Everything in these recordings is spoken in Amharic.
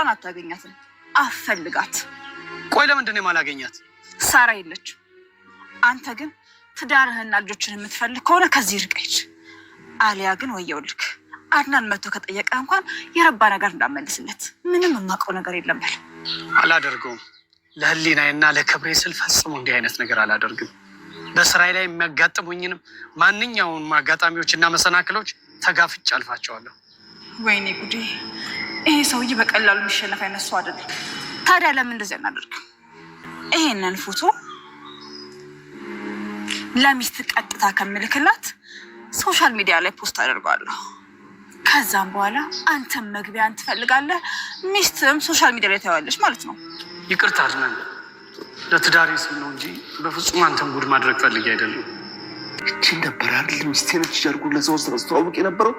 ሳራን አታገኛትም። አፈልጋት። ቆይ ለምንድን ነው የማላገኛት? ሳራ የለች። አንተ ግን ትዳርህና ልጆችን የምትፈልግ ከሆነ ከዚህ ርቀሽ፣ አሊያ ግን ወየውልክ። አድናን መጥቶ ከጠየቀ እንኳን የረባ ነገር እንዳመልስለት። ምንም የማውቀው ነገር የለም በል። አላደርገውም። ለህሊናዬና ለክብሬ ስል ፈጽሞ እንዲህ አይነት ነገር አላደርግም። በስራዬ ላይ የሚያጋጥሙኝንም ማንኛውም አጋጣሚዎች እና መሰናክሎች ተጋፍጬ አልፋቸዋለሁ። ወይኔ ጉዴ! ይሄ ሰውዬ በቀላሉ የሚሸነፍ አይነት ሰው አይደለም። ታዲያ ለምን እንደዚህ እናደርግ? ይሄንን ፎቶ ለሚስት ቀጥታ ከምልክላት ሶሻል ሚዲያ ላይ ፖስት አደርገዋለሁ። ከዛም በኋላ አንተም መግቢያን ትፈልጋለህ፣ ሚስትም ሶሻል ሚዲያ ላይ ታያለች ማለት ነው። ይቅርታ አድናን፣ ለትዳሬ ስል ነው እንጂ በፍጹም አንተም ጉድ ማድረግ ፈልጌ አይደለም። እቺ ነበር አይደል ሚስቴ ነች እያልኩ ለሰው አስተዋውቅ የነበረው።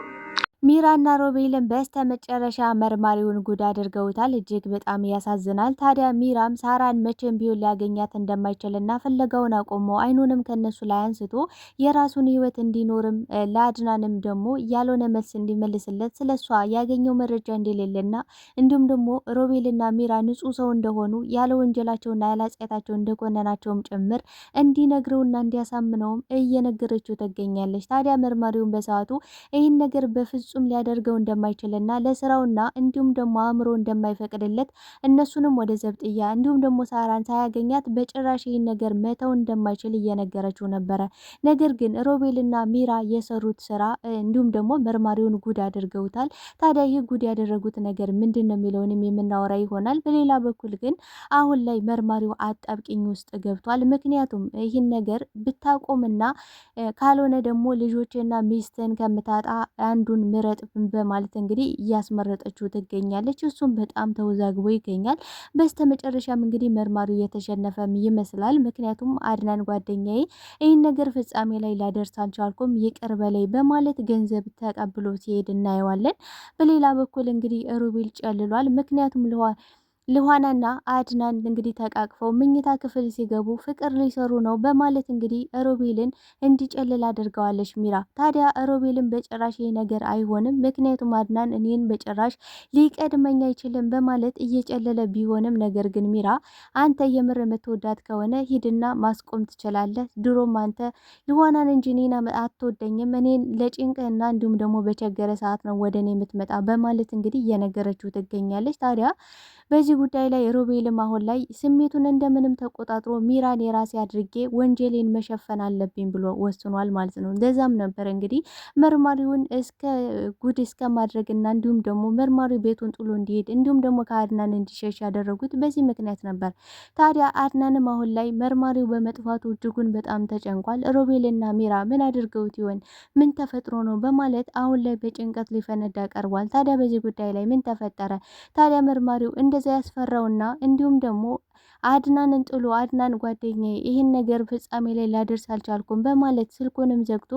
ሚራና ሮቤልን በስተመጨረሻ መርማሪውን ጉድ አድርገውታል። እጅግ በጣም ያሳዝናል። ታዲያ ሚራም ሳራን መቼም ቢሆን ሊያገኛት እንደማይችልና ፍለጋውን አቆሞ አይኑንም ከነሱ ላይ አንስቶ የራሱን ሕይወት እንዲኖርም ለአድናንም ደግሞ ያልሆነ መልስ እንዲመልስለት ስለሷ ያገኘው መረጃ እንደሌለና እንዲሁም ደግሞ ሮቤልና ሚራ ንጹሕ ሰው እንደሆኑ ያለ ወንጀላቸውና ያለ ኃጢአታቸው እንደኮነናቸውም ጭምር እንዲነግረውና እንዲያሳምነውም እየነገረችው ትገኛለች። ታዲያ መርማሪውን በሰዓቱ ይህን ነገር በፍጹም ሊያደርገው እንደማይችልና ለስራውና እንዲሁም ደግሞ አእምሮ እንደማይፈቅድለት እነሱንም ወደ ዘብጥያ እንዲሁም ደግሞ ሳራን ሳያገኛት በጭራሽ ይህን ነገር መተው እንደማይችል እየነገረችው ነበረ። ነገር ግን ሮቤልና ሚራ የሰሩት ስራ እንዲሁም ደግሞ መርማሪውን ጉድ አድርገውታል። ታዲያ ይህ ጉድ ያደረጉት ነገር ምንድን ነው የሚለውንም የምናወራ ይሆናል። በሌላ በኩል ግን አሁን ላይ መርማሪው አጣብቂኝ ውስጥ ገብቷል። ምክንያቱም ይህን ነገር ብታቆምና ካልሆነ ደግሞ ልጆችና ሚስትን ከምታጣ አንዱን ምረጥ በማለት እንግዲህ እያስመረጠችው ትገኛለች። እሱም በጣም ተወዛግቦ ይገኛል። በስተመጨረሻም እንግዲህ መርማሪው የተሸነፈም ይመስላል። ምክንያቱም አድናን ጓደኛዬ ይህን ነገር ፍጻሜ ላይ ላደርስ አልቻልኩም ይቅር በላይ በማለት ገንዘብ ተቀብሎ ሲሄድ እናየዋለን። በሌላ በኩል እንግዲህ ሮቤል ጨልሏል። ምክንያቱም ልኋናና አድናን እንግዲህ ተቃቅፈው መኝታ ክፍል ሲገቡ ፍቅር ሊሰሩ ነው በማለት እንግዲህ ሮቤልን እንዲጨልል አድርገዋለች ሚራ። ታዲያ ሮቤልን በጭራሽ ይሄ ነገር አይሆንም፣ ምክንያቱም አድናን እኔን በጭራሽ ሊቀድመኝ አይችልም በማለት እየጨለለ ቢሆንም ነገር ግን ሚራ አንተ የምር የምትወዳት ከሆነ ሂድና ማስቆም ትችላለህ። ድሮም አንተ ልኋናን እንጂ እኔን አትወደኝም፣ እኔን ለጭንቅና እንዲሁም ደግሞ በቸገረ ሰዓት ነው ወደ እኔ የምትመጣ በማለት እንግዲህ እየነገረችው ትገኛለች። ታዲያ በዚህ ጉዳይ ላይ ሮቤልም አሁን ላይ ስሜቱን እንደምንም ተቆጣጥሮ ሚራን የራሴ አድርጌ ወንጀሌን መሸፈን አለብኝ ብሎ ወስኗል ማለት ነው። እንደዛም ነበር እንግዲህ መርማሪውን እስከ ጉድ እስከ ማድረግና እንዲሁም ደግሞ መርማሪው ቤቱን ጥሎ እንዲሄድ እንዲሁም ደግሞ ከአድናን እንዲሸሽ ያደረጉት በዚህ ምክንያት ነበር። ታዲያ አድናንም አሁን ላይ መርማሪው በመጥፋቱ እጅጉን በጣም ተጨንቋል። ሮቤልና ሚራ ምን አድርገውት ይሆን? ምን ተፈጥሮ ነው? በማለት አሁን ላይ በጭንቀት ሊፈነዳ ቀርቧል። ታዲያ በዚህ ጉዳይ ላይ ምን ተፈጠረ? ታዲያ መርማሪው እንደዛ ያስፈራውና እንዲሁም ደግሞ አድናንን ጥሎ አድናን ጓደኛዬ ይህን ነገር ፍጻሜ ላይ ላደርስ አልቻልኩም በማለት ስልኩንም ዘግቶ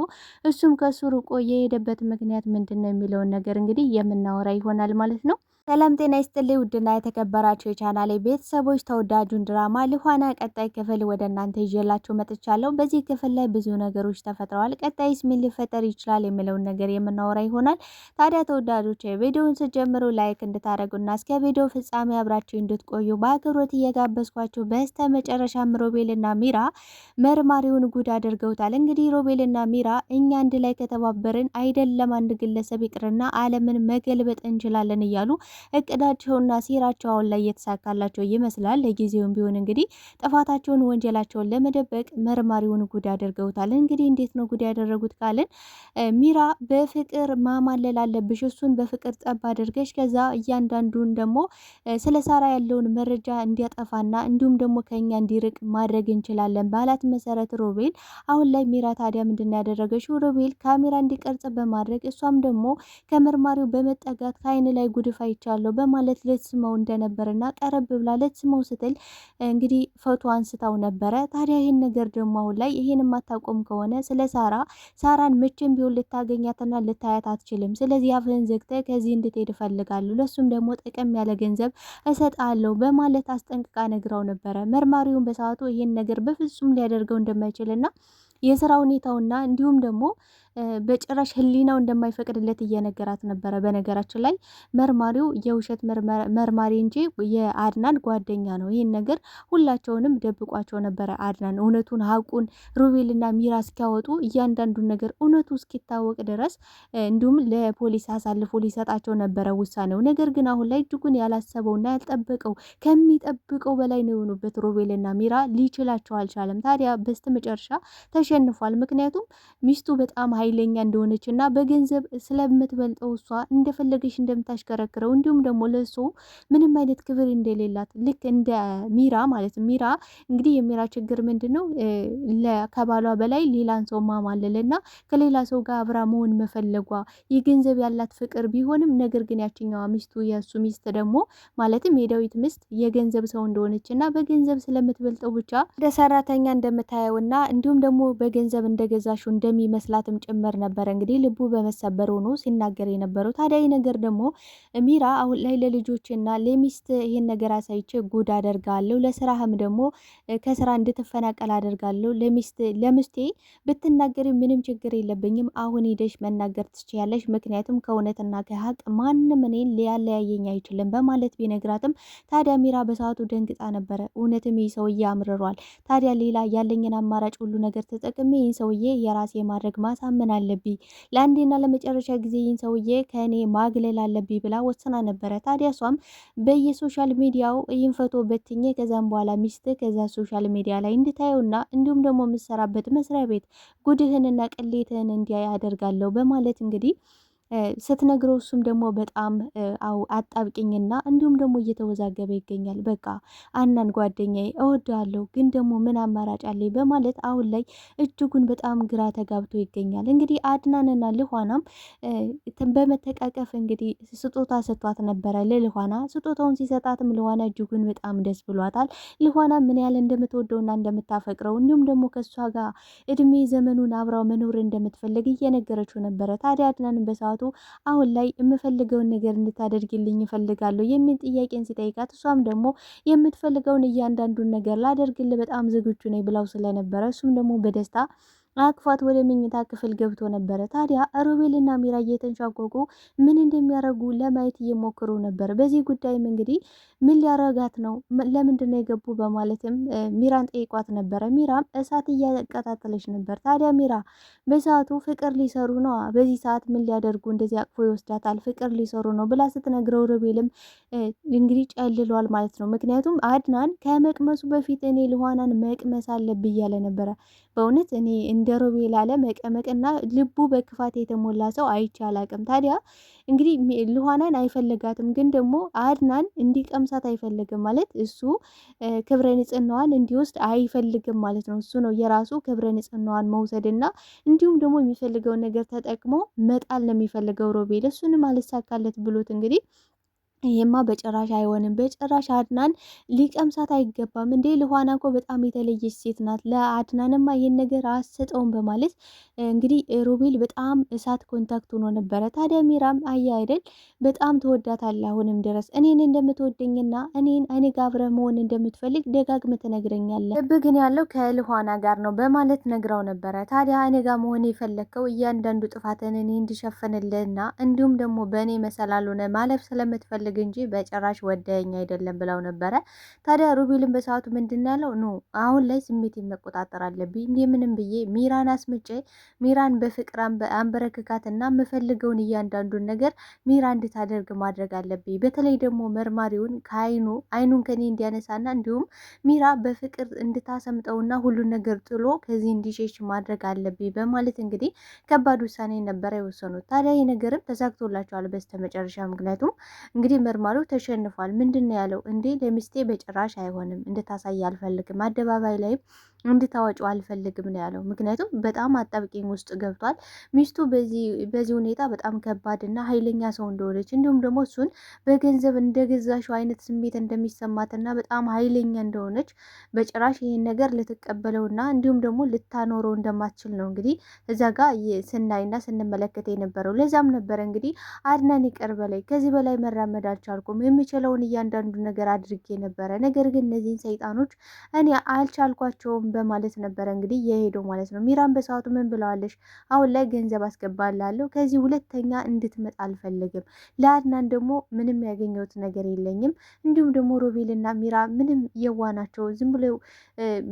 እሱም ከሱ ርቆ የሄደበት ምክንያት ምንድን ነው የሚለውን ነገር እንግዲህ የምናወራ ይሆናል ማለት ነው። ሰላም ጤና ይስጥልኝ ውድና የተከበራችሁ የቻናሌ ቤተሰቦች፣ ተወዳጁን ድራማ ልኋና ቀጣይ ክፍል ወደ እናንተ ይዤላችሁ መጥቻለሁ። በዚህ ክፍል ላይ ብዙ ነገሮች ተፈጥረዋል። ቀጣይስ ምን ሊፈጠር ይችላል የሚለውን ነገር የምናወራ ይሆናል። ታዲያ ተወዳጆች ቪዲዮውን ስትጀምሩ ላይክ እንድታደርጉና እስከ ቪዲዮ ፍጻሜ አብራችሁ እንድትቆዩ በአክብሮት እየጋበዝኳችሁ በስተ መጨረሻም ሮቤልና ሚራ መርማሪውን ጉድ አድርገውታል። እንግዲህ ሮቤልና ሚራ እኛ አንድ ላይ ከተባበርን አይደለም አንድ ግለሰብ ይቅርና ዓለምን መገልበጥ እንችላለን እያሉ እቅዳቸውና ሴራቸው አሁን ላይ እየተሳካላቸው ይመስላል። ለጊዜውም ቢሆን እንግዲህ ጥፋታቸውን ወንጀላቸውን ለመደበቅ መርማሪውን ጉድ አድርገውታል። እንግዲህ እንዴት ነው ጉድ ያደረጉት ካልን ሚራ በፍቅር ማማለል አለብሽ፣ እሱን በፍቅር ጠብ አድርገሽ ከዛ እያንዳንዱን ደግሞ ስለ ሳራ ያለውን መረጃ እንዲያጠፋና እንዲሁም ደግሞ ከኛ እንዲርቅ ማድረግ እንችላለን ባላት መሰረት ሮቤል አሁን ላይ ሚራ ታዲያ ምንድን ያደረገችው ሮቤል ካሜራ እንዲቀርጽ በማድረግ እሷም ደግሞ ከመርማሪው በመጠጋት ከአይን ላይ ጉድፋ ይቻለው በማለት ልትስመው እንደነበርና ቀረብ ብላ ልትስመው ስትል እንግዲህ ፎቶ አንስታው ነበረ። ታዲያ ይሄን ነገር ደግሞ አሁን ላይ ይሄን ማታቆም ከሆነ ስለ ሳራን መቼም ቢሆን ልታገኛትና ልታያት አትችልም። ስለዚህ አፍህን ዘግተህ ከዚህ እንድትሄድ እፈልጋለሁ፣ ለሱም ደግሞ ጠቀም ያለ ገንዘብ እሰጣለሁ በማለት አስጠንቅቃ ነግራው ነበረ። መርማሪውን በሰዓቱ ይሄን ነገር በፍጹም ሊያደርገው እንደማይችልና የስራ ሁኔታውና እንዲሁም ደግሞ በጭራሽ ህሊናው እንደማይፈቅድለት እየነገራት ነበረ። በነገራችን ላይ መርማሪው የውሸት መርማሪ እንጂ የአድናን ጓደኛ ነው። ይህን ነገር ሁላቸውንም ደብቋቸው ነበረ። አድናን እውነቱን ሀቁን ሮቤልና ሚራ እስኪያወጡ እያንዳንዱን ነገር እውነቱ እስኪታወቅ ድረስ እንዲሁም ለፖሊስ አሳልፎ ሊሰጣቸው ነበረ ውሳኔው። ነገር ግን አሁን ላይ እጅጉን ያላሰበውና ያልጠበቀው ከሚጠብቀው በላይ ነው የሆኑበት። ሮቤልና ሚራ ሊችላቸው አልቻለም። ታዲያ በስተ መጨረሻ ተሸንፏል። ምክንያቱም ሚስቱ በጣም ኃይለኛ እንደሆነች እና በገንዘብ ስለምትበልጠው እሷ እንደፈለገች እንደምታሽከረክረው እንዲሁም ደግሞ ለሱ ምንም አይነት ክብር እንደሌላት ልክ እንደ ሚራ ማለት ሚራ እንግዲህ የሚራ ችግር ምንድን ነው? ከባሏ በላይ ሌላን ሰው ማማለልና ከሌላ ሰው ጋር አብራ መሆን መፈለጓ የገንዘብ ያላት ፍቅር ቢሆንም ነገር ግን ያችኛዋ ሚስቱ የእሱ ሚስት ደግሞ ማለትም የዳዊት ሚስት የገንዘብ ሰው እንደሆነች እና በገንዘብ ስለምትበልጠው ብቻ እንደ ሰራተኛ እንደምታየውና እንዲሁም ደግሞ በገንዘብ እንደገዛሽው እንደሚመስላትም ጭምር ነበረ እንግዲህ ልቡ በመሰበር ሆኖ ሲናገር የነበረው። ታዲያ ይህ ነገር ደግሞ ሚራ አሁን ላይ ለልጆችና ለሚስት ይህን ነገር አሳይቼ ጉድ አደርጋለሁ፣ ለስራህም ደግሞ ከስራ እንድትፈናቀል አደርጋለሁ፣ ለሚስቴ ብትናገሪ ምንም ችግር የለብኝም፣ አሁን ሄደሽ መናገር ትችያለሽ፣ ምክንያቱም ከእውነትና ከሀቅ ማንም እኔን ሊያለያየኝ አይችልም በማለት ቢነግራትም ታዲያ ሚራ በሰዓቱ ደንግጣ ነበረ። እውነትም ይህ ሰውዬ አምርሯል። ታዲያ ሌላ ያለኝን አማራጭ ሁሉ ነገር ተጠቅሜ ይህን ሰውዬ የራሴ ማድረግ ማሳመን አለብኝ፣ ለአንዴና ለመጨረሻ ጊዜ ይህን ሰውዬ ከእኔ ማግለል አለብኝ ብላ ወስና ነበረ። ታዲያ እሷም በየሶሻል ሚዲያው ይህን ፎቶ በትኜ ከዛም በኋላ ሚስት ከዛ ሶሻል ሚዲያ ላይ እንድታየውና እንዲሁም ደግሞ የምሰራበት መስሪያ ቤት ጉድህንና ቅሌትህን እንዲያ ያደርጋለሁ በማለት እንግዲህ ስትነግረው እሱም ደግሞ በጣም አጣብቂኝና እንዲሁም ደግሞ እየተወዛገበ ይገኛል። በቃ አናን ጓደኛዬ እወዳለሁ፣ ግን ደግሞ ምን አማራጭ አለኝ በማለት አሁን ላይ እጅጉን በጣም ግራ ተጋብቶ ይገኛል። እንግዲህ አድናንና ልኋናም በመተቃቀፍ እንግዲህ ስጦታ ሰጥቷት ነበረ ለልኋና። ስጦታውን ሲሰጣትም ልኋና እጅጉን በጣም ደስ ብሏታል። ልኋና ምን ያህል እንደምትወደውና እንደምታፈቅረው እንዲሁም ደግሞ ከእሷ ጋር እድሜ ዘመኑን አብራው መኖር እንደምትፈልግ እየነገረችው ነበረ። ታዲያ አድናንን በሰዓቱ አሁን ላይ የምፈልገውን ነገር እንድታደርግልኝ እፈልጋለሁ የሚል ጥያቄን ሲጠይቃት እሷም ደግሞ የምትፈልገውን እያንዳንዱን ነገር ላደርግልህ በጣም ዝግጁ ነኝ ብላው ስለነበረ እሱም ደግሞ በደስታ አቅፋት ወደ መኝታ ክፍል ገብቶ ነበረ። ታዲያ ሮቤልና ሚራ እየተንሻቆቁ ምን እንደሚያደርጉ ለማየት እየሞክሩ ነበር። በዚህ ጉዳይም እንግዲህ ምን ሊያረጋት ነው፣ ለምንድን ነው የገቡ በማለትም ሚራን ጠይቋት ነበረ። ሚራም እሳት እያቀጣጠለች ነበር። ታዲያ ሚራ በሰዓቱ ፍቅር ሊሰሩ ነው፣ በዚህ ሰዓት ምን ሊያደርጉ እንደዚህ አቅፎ ይወስዳታል፣ ፍቅር ሊሰሩ ነው ብላ ስትነግረው ሮቤልም እንግዲህ ጨልሏል ማለት ነው። ምክንያቱም አድናን ከመቅመሱ በፊት እኔ ልኋናን መቅመስ አለብኝ እያለ ነበረ። በእውነት እኔ እንደ ሮቤል አለ መቀመቅና ልቡ በክፋት የተሞላ ሰው አይቼ አላቅም። ታዲያ እንግዲህ ልኋናን አይፈልጋትም፣ ግን ደግሞ አድናን እንዲቀምሳት አይፈልግም ማለት እሱ ክብረ ንጽህናዋን እንዲወስድ አይፈልግም ማለት ነው። እሱ ነው የራሱ ክብረ ንጽህናዋን መውሰድና እንዲሁም ደግሞ የሚፈልገውን ነገር ተጠቅሞ መጣል ነው የሚፈልገው ሮቤል። እሱንም አልሳካለት ብሎት እንግዲህ ይሄማ በጭራሽ አይሆንም፣ በጭራሽ አድናን ሊቀምሳት አይገባም እንዴ፣ ልኋና እኮ በጣም የተለየች ሴት ናት፣ ለአድናንማ ይህን ነገር አሰጠውም በማለት እንግዲህ ሮቤል በጣም እሳት ኮንታክት ሆኖ ነበረ። ታዲያ ሚራም አያ አይደል በጣም ትወዳታለህ አሁንም ድረስ እኔን እንደምትወደኝና እኔ ጋር አብረህ መሆን እንደምትፈልግ ደጋግመህ ትነግረኛለህ፣ ልብ ግን ያለው ከልኋና ጋር ነው በማለት ነግራው ነበረ። ታዲያ እኔ ጋር መሆን የፈለግከው እያንዳንዱ ጥፋትን እኔ እንድሸፍንልህና እንዲሁም ደግሞ በእኔ መሰላሉነ ማለፍ ስለምትፈልግ እንጂ በጭራሽ ወደኝ አይደለም ብለው ነበረ። ታዲያ ሮቤልን በሰዓቱ ምንድን ያለው ኖ አሁን ላይ ስሜቴን መቆጣጠር አለብኝ፣ እንደምንም ብዬ ሚራን አስምጬ ሚራን በፍቅር አንበረክካትና የምፈልገውን እያንዳንዱን ነገር ሚራ እንድታደርግ ማድረግ አለብኝ። በተለይ ደግሞ መርማሪውን አይኑን ከኔ እንዲያነሳና እንዲሁም ሚራ በፍቅር እንድታሰምጠውና ሁሉን ነገር ጥሎ ከዚህ እንዲሸሽ ማድረግ አለብኝ በማለት እንግዲህ ከባድ ውሳኔ ነበረ የወሰኑት። ታዲያ ይህ ነገርም ተሳክቶላቸዋል በስተመጨረሻ። ምክንያቱም እንግዲህ መርማሪው ተሸንፏል። ምንድን ነው ያለው? እንዴ ለሚስቴ በጭራሽ አይሆንም፣ እንድታሳይ አልፈልግም፣ አደባባይ ላይም እንድታወጪው አልፈልግም ነው ያለው። ምክንያቱም በጣም አጣብቂኝ ውስጥ ገብቷል። ሚስቱ በዚህ ሁኔታ በጣም ከባድና ኃይለኛ ሰው እንደሆነች እንዲሁም ደግሞ እሱን በገንዘብ እንደገዛሽው አይነት ስሜት እንደሚሰማትና በጣም ኃይለኛ እንደሆነች በጭራሽ ይህን ነገር ልትቀበለውና እንዲሁም ደግሞ ልታኖረው እንደማትችል ነው እንግዲህ እዛ ጋር ስናይና ስንመለከት የነበረው። ለዛም ነበረ እንግዲህ አድናን ይቅር በላይ፣ ከዚህ በላይ መራመድ አልቻልኩም፣ የምችለውን እያንዳንዱ ነገር አድርጌ ነበረ፣ ነገር ግን እነዚህን ሰይጣኖች እኔ አልቻልኳቸውም በማለት ነበረ እንግዲህ የሄደው ማለት ነው። ሚራን በሰዓቱ ምን ብለዋለች? አሁን ላይ ገንዘብ አስገባላለሁ፣ ከዚህ ሁለተኛ እንድትመጣ አልፈልግም። ለአድናን ደግሞ ምንም ያገኘሁት ነገር የለኝም። እንዲሁም ደግሞ ሮቤልና ሚራ ምንም የዋ ናቸው። ዝም ብለው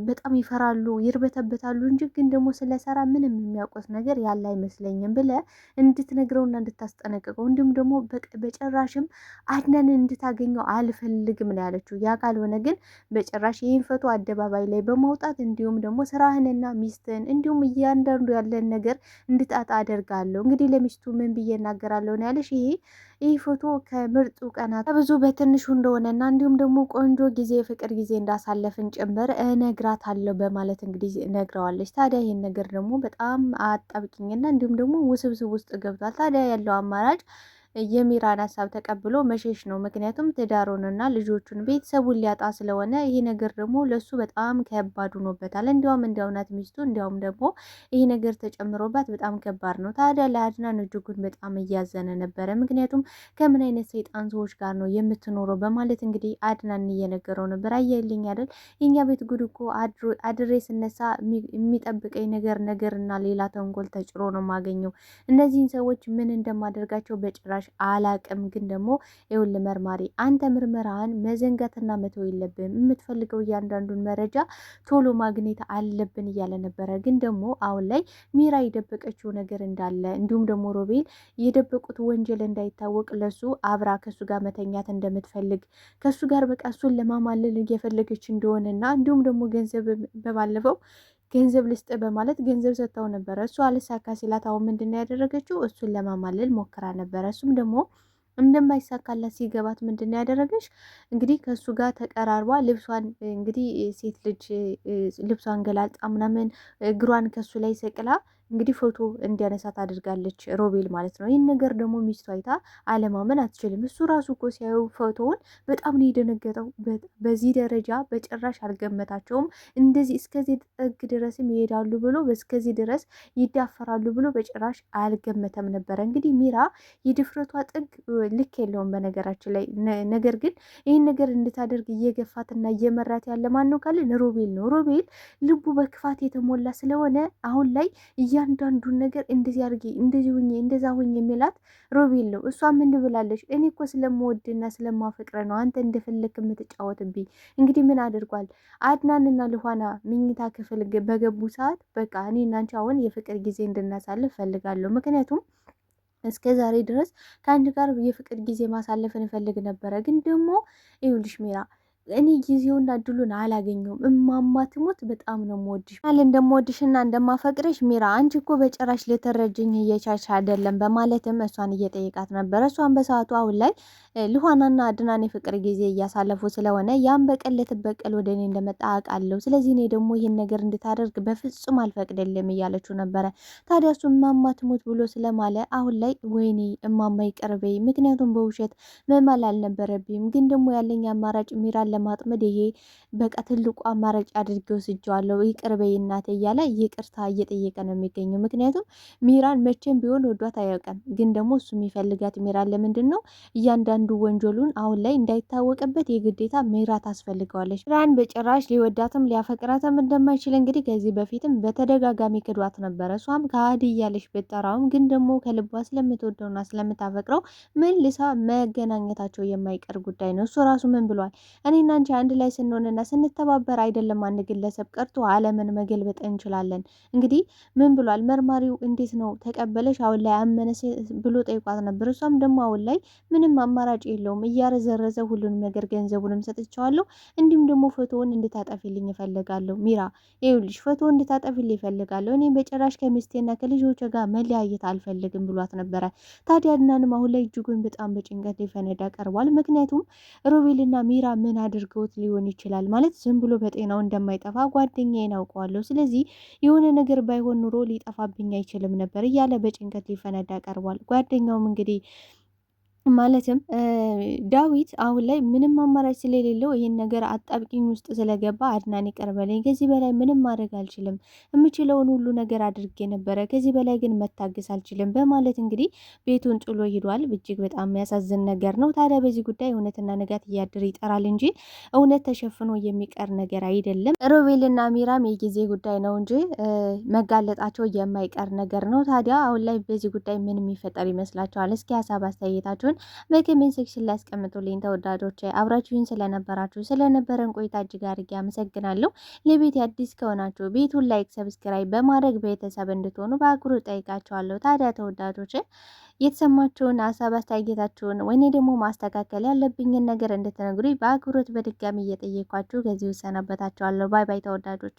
በጣም ይፈራሉ፣ ይርበተበታሉ እንጂ ግን ደግሞ ስለሰራ ምንም የሚያውቁት ነገር ያለ አይመስለኝም ብለ እንድትነግረውና እንድታስጠነቅቀው እንዲሁም ደግሞ በጭራሽም አድናንን እንድታገኘው አልፈልግም ነው ያለችው። ያ ካልሆነ ግን በጭራሽ ይህን ፎቶ አደባባይ ላይ በማውጣት እንዲሁም ደግሞ ስራህንና ሚስትህን እንዲሁም እያንዳንዱ ያለን ነገር እንድጣጣ አደርጋለሁ። እንግዲህ ለሚስቱ ምን ብዬ እናገራለሁ ነው ያለሽ። ይህ ፎቶ ከምርጡ ቀናት ብዙ በትንሹ እንደሆነና እንዲሁም ደግሞ ቆንጆ ጊዜ የፍቅር ጊዜ እንዳሳለፍን ጭምር እነግራታለሁ በማለት እንግዲህ ነግረዋለች። ታዲያ ይህን ነገር ደግሞ በጣም አጣብቂኝና እንዲሁም ደግሞ ውስብስብ ውስጥ ገብቷል። ታዲያ ያለው አማራጭ የሚራን ሀሳብ ተቀብሎ መሸሽ ነው። ምክንያቱም ትዳሩንና ልጆቹን ቤተሰቡን ሊያጣ ስለሆነ ይሄ ነገር ደግሞ ለሱ በጣም ከባድ ሆኖበታል። እንዲያውም እንደ እውነት ሚስቱ እንዲያውም ደግሞ ይሄ ነገር ተጨምሮባት በጣም ከባድ ነው። ታዲያ ለአድናን እጅጉን በጣም እያዘነ ነበረ። ምክንያቱም ከምን አይነት ሰይጣን ሰዎች ጋር ነው የምትኖረው በማለት እንግዲህ አድናን እየነገረው ነበር። አያይልኝ አይደል የኛ ቤት ጉድ እኮ አድሬ ስነሳ የሚጠብቀኝ ነገርና ሌላ ተንኮል ተጭሮ ነው የማገኘው። እነዚህን ሰዎች ምን እንደማደርጋቸው በጭራሽ አላቅም። ግን ደግሞ ይኸውልህ መርማሪ፣ አንተ ምርመራህን መዘንጋትና መተው የለብህም። የምትፈልገው እያንዳንዱን መረጃ ቶሎ ማግኘት አለብን እያለ ነበረ። ግን ደግሞ አሁን ላይ ሚራ የደበቀችው ነገር እንዳለ እንዲሁም ደግሞ ሮቤል የደበቁት ወንጀል እንዳይታወቅ ለሱ አብራ ከሱ ጋር መተኛት እንደምትፈልግ ከሱ ጋር በቃ እሱን ለማማለል እየፈለገች እንደሆነና እንዲሁም ደግሞ ገንዘብ በባለፈው ገንዘብ ልስጥ በማለት ገንዘብ ሰጥተው ነበረ። እሱ አልሳካ ሲላት አሁን ምንድን ነው ያደረገችው? እሱን ለማማለል ሞክራ ነበረ። እሱም ደግሞ እንደማይሳካላት ሲገባት ምንድን ነው ያደረገች? እንግዲህ ከእሱ ጋር ተቀራርባ ልብሷን እንግዲህ ሴት ልጅ ልብሷን ገላልጣ ምናምን እግሯን ከሱ ላይ ሰቅላ እንግዲህ ፎቶ እንዲያነሳት አድርጋለች፣ ሮቤል ማለት ነው። ይህን ነገር ደግሞ ሚስቱ አይታ አለማመን አትችልም። እሱ ራሱ እኮ ሲያዩ ፎቶውን በጣም ነው የደነገጠው። በዚህ ደረጃ በጭራሽ አልገመታቸውም። እንደዚህ እስከዚህ ጥግ ድረስም ይሄዳሉ ብሎ እስከዚህ ድረስ ይዳፈራሉ ብሎ በጭራሽ አልገመተም ነበረ። እንግዲህ ሚራ የድፍረቷ ጥግ ልክ የለውም በነገራችን ላይ። ነገር ግን ይህን ነገር እንድታደርግ እየገፋትና እየመራት ያለ ማን ነው ካለን ሮቤል ነው። ሮቤል ልቡ በክፋት የተሞላ ስለሆነ አሁን ላይ እያንዳንዱን ነገር እንደዚህ አድርጌ እንደዚህ ሁኜ እንደዛ ሁኜ የሚላት ሮቤል ነው። እሷ ምን ብላለች? እኔ እኮ ስለምወድና ስለማፈቅረ ነው አንተ እንደፈለክ የምትጫወትብኝ። እንግዲህ ምን አድርጓል? አድናንና ልኋና ምኝታ ክፍል በገቡ ሰዓት በቃ እኔ እናንቺ አሁን የፍቅር ጊዜ እንድናሳልፍ ፈልጋለሁ። ምክንያቱም እስከ ዛሬ ድረስ ከአንድ ጋር የፍቅር ጊዜ ማሳለፍ እንፈልግ ነበረ። ግን ደግሞ ይኸውልሽ ሚራ እኔ ጊዜውና እድሉን አላገኘውም። እማማ ትሞት በጣም ነው የምወድሽ ማለት እንደምወድሽና እንደማፈቅርሽ ሚራ፣ አንቺ እኮ በጭራሽ ልትረጅኝ እየቻች አይደለም በማለትም እሷን እየጠየቃት ነበረ። እሷን በሰዓቱ አሁን ላይ ልኋናና አድናን የፍቅር ጊዜ እያሳለፉ ስለሆነ ያን በቀል ልትበቀል ወደ እኔ እንደመጣ አውቃለሁ። ስለዚህ እኔ ደግሞ ይህን ነገር እንድታደርግ በፍጹም አልፈቅድልም እያለችው ነበረ። ታዲያ እሱ እማማ ትሞት ብሎ ስለማለ አሁን ላይ ወይኔ እማማ ይቅርበኝ፣ ምክንያቱም በውሸት መማል አልነበረብኝም። ግን ደግሞ ያለኝ አማራጭ ሚራን ለማጥመድ ይሄ በቃ ትልቁ አማራጭ አድርገው ስጀዋለሁ፣ ይቅርበይ እናቴ እያለ ይቅርታ እየጠየቀ ነው የሚገኘው። ምክንያቱም ሚራን መቼም ቢሆን ወዷት አያውቅም። ግን ደግሞ እሱ የሚፈልጋት ሚራን ለምንድን ነው? እያንዳንዱ ወንጀሉን አሁን ላይ እንዳይታወቅበት የግዴታ ሚራ ታስፈልገዋለች። ሚራን በጭራሽ ሊወዳትም ሊያፈቅራትም እንደማይችል እንግዲህ ከዚህ በፊትም በተደጋጋሚ ክዷት ነበረ። እሷም ከአዲ እያለች ብጠራውም ግን ደግሞ ከልቧ ስለምትወደውና ስለምታፈቅረው መልሳ መገናኘታቸው የማይቀር ጉዳይ ነው። እሱ ራሱ ምን ብሏል? እኔና አንቺ አንድ ላይ ስንሆንና ስንተባበር አይደለም አንድ ግለሰብ ቀርቶ ዓለምን መገልበጥ እንችላለን። እንግዲህ ምን ብሏል መርማሪው? እንዴት ነው ተቀበለሽ? አሁን ላይ አመነሽ ብሎ ጠይቋት ነበር። እሷም ደግሞ አሁን ላይ ምንም አማራጭ የለውም፣ እያረዘረዘ ሁሉንም ነገር ገንዘቡንም ሰጥቼዋለሁ፣ እንዲሁም ደግሞ ፎቶውን እንድታጠፊልኝ እፈልጋለሁ። ሚራ ይኸውልሽ ፎቶውን እንድታጠፊልኝ እፈልጋለሁ፣ እኔ በጭራሽ ከሚስቴና ከልጆች ጋር መለያየት አልፈልግም ብሏት ነበረ። ታዲያ አድናንም አሁን ላይ እጅጉን በጣም በጭንቀት ሊፈነዳ ቀርቧል። ምክንያቱም ሮቤልና ሚራ ምን አድርገውት ሊሆን ይችላል? ማለት ዝም ብሎ በጤናው እንደማይጠፋ ጓደኛዬን አውቀዋለሁ፣ ስለዚህ የሆነ ነገር ባይሆን ኑሮ ሊጠፋብኝ አይችልም ነበር እያለ በጭንቀት ሊፈነዳ ቀርቧል። ጓደኛውም እንግዲህ ማለትም ዳዊት አሁን ላይ ምንም አማራጭ ስለሌለው ይህን ነገር አጣብቂኝ ውስጥ ስለገባ አድናን ይቅር በለኝ፣ ከዚህ በላይ ምንም ማድረግ አልችልም፣ የምችለውን ሁሉ ነገር አድርጌ ነበረ፣ ከዚህ በላይ ግን መታገስ አልችልም በማለት እንግዲህ ቤቱን ጥሎ ሂዷል። እጅግ በጣም የሚያሳዝን ነገር ነው። ታዲያ በዚህ ጉዳይ እውነትና ንጋት እያደር ይጠራል እንጂ እውነት ተሸፍኖ የሚቀር ነገር አይደለም። ሮቤልና ሚራም የጊዜ ጉዳይ ነው እንጂ መጋለጣቸው የማይቀር ነገር ነው። ታዲያ አሁን ላይ በዚህ ጉዳይ ምን የሚፈጠር ይመስላችኋል? እስኪ ሀሳብ አስተያየታችሁን በኮሜንት ሴክሽን ላይ አስቀምጡልኝ። ተወዳጆች አብራችሁኝ ስለነበረን ቆይታ እጅግ አድርጌ አመሰግናለሁ። ለቤት አዲስ ከሆናችሁ ቤቱን ላይክ፣ ሰብስክራይብ በማድረግ ቤተሰብ እንድትሆኑ በአክብሮት ጠይቃችኋለሁ። ታዲያ ተወዳጆች የተሰማችሁን ሀሳብ አስተያየታችሁን ወይኔ ደግሞ ማስተካከል ያለብኝን ነገር እንድትነግሩኝ በአክብሮት በድጋሚ እየጠየኳችሁ ከዚህ እሰናበታችኋለሁ። ባይ ባይ ተወዳጆች።